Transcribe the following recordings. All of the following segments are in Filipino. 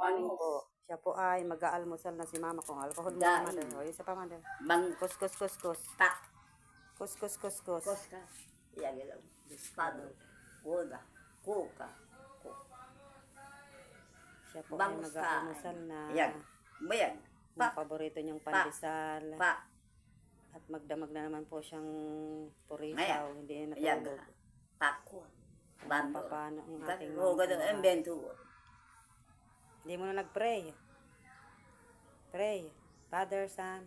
Morning po. Siya po ay mag-aalmusal na si mama kung alcohol mo na mother. O, isa pa mother. Kus, kus, kus, kus. Tak. Kus, kus, kus, kus. Koska. Yan lang. Dispado. Woda. Kuka. Siya po ay mag-aalmusal na. Yan. Bayan. Ang paborito niyang pandesal. Pa. At magdamag na naman po siyang purisaw. Ayan. Hindi na Yan. natulog. Pako. Bando. Paano ang ating Huwag ka ng invento. Hindi mo na nag-pray. Pray. Father, Son.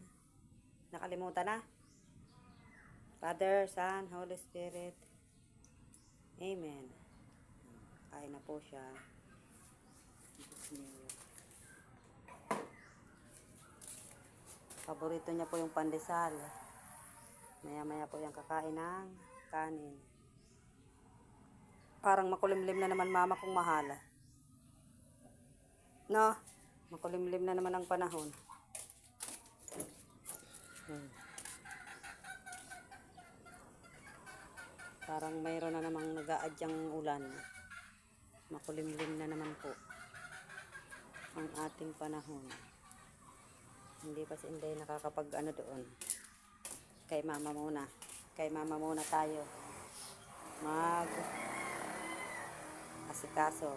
Nakalimutan na? Father, Son, Holy Spirit. Amen. Kain na po siya. Paborito niya po yung pandesal. Maya-maya po yung kakain ng kanin. Parang makulimlim na naman mama kong mahal. No? Makulimlim na naman ang panahon. Parang mayroon na namang nag-aadyang ulan. Makulimlim na naman po ang ating panahon. Hindi pa si Inday nakakapag ano doon. Kay mama muna. Kay mama muna tayo. Mag asikaso.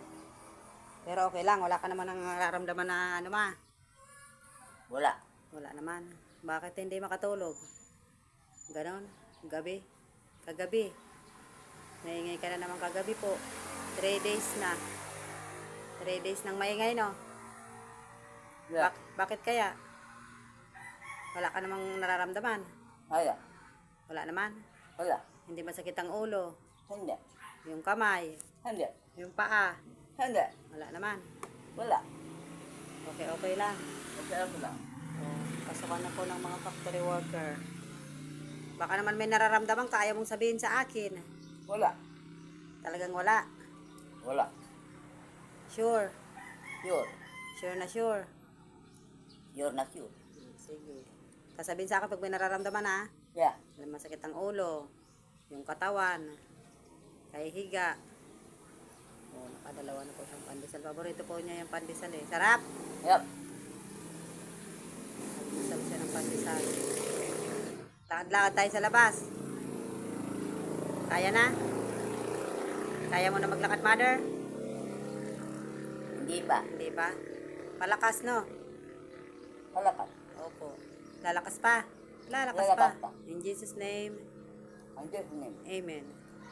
Pero okay lang, wala ka naman ang nararamdaman na ano ma? Wala. Wala naman. Bakit hindi makatulog? Ganon? Gabi? Kagabi? Maingay ka na naman kagabi po. 3 days na. 3 days nang maingay, no? Yeah. Bakit kaya? Wala ka namang nararamdaman? Wala. Wala naman? Wala. Hindi masakit ang ulo? Hindi. Yung kamay? Hindi. Yung paa? Hindi. Wala naman? Wala. Okay lang. Okay lang. Pasukan na po ng mga factory worker. Baka naman may nararamdaman ka, ayaw mong sabihin sa akin. Wala. Talagang wala. Wala. Sure. Sure. Sure na sure. Sure na sure. Sige. Sasabihin sa akin pag may nararamdaman ha. Yeah. Masakit ang ulo. Yung katawan. Kaya higa. O, nakadalawa na po siyang pandesal. Paborito po niya yung pandesal eh. Sarap! Yep. Pandesal siya ng pandesal. Lakad-lakad tayo sa labas. Kaya na? Kaya mo na maglakad, mother? Hindi pa. Hindi ba? Palakas, no? Palakas. Opo. Lalakas pa. Lalakas Lalakas pa. pa. In Jesus' name, Ang Diyos name. Amen.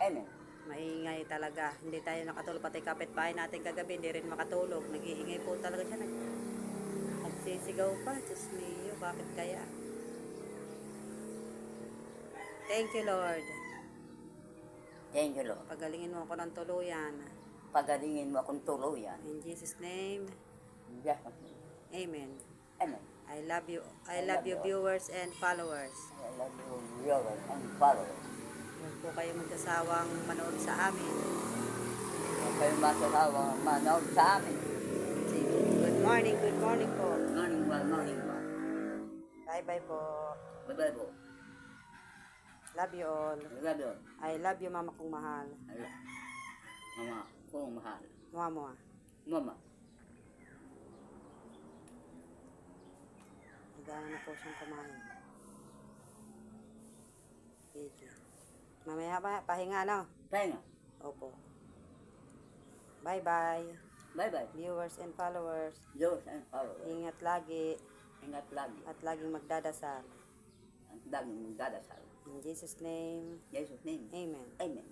Amen. Maingay talaga. Hindi tayo nakatulog. Pati kapitbahay natin kagabi, hindi rin makatulog. Nag-iingay po talaga siya. Nagsisigaw pa. Diyos mio, bakit kaya? Thank you, Lord. Thank you, Lord. Pagalingin mo ako ng tuluyan. Pagalingin mo akong tuluyan. In Jesus' name, Yes. Amen. Amen. I love you. I love you, viewers and followers. I love you, viewers and followers. Huwag po kayo magsasawang manood sa amin. Huwag kayong masasawang manood sa amin. Sige. Good morning po. Morning, morning. Bye-bye po. Bye-bye po. Love you all. Love you. I love you, mama kong mahal. Mama, kung mahal. Mama. Mama. Nagana na po siyang kumain. Sige. Mamaya pa, pahinga no? Pahinga. Opo. Bye-bye. Bye-bye. Viewers and followers. Viewers and followers. Ingat lagi. Ingat lagi. At laging magdadasal. Ang daming dadasal. In Jesus' name, Jesus name. Amen. Amen.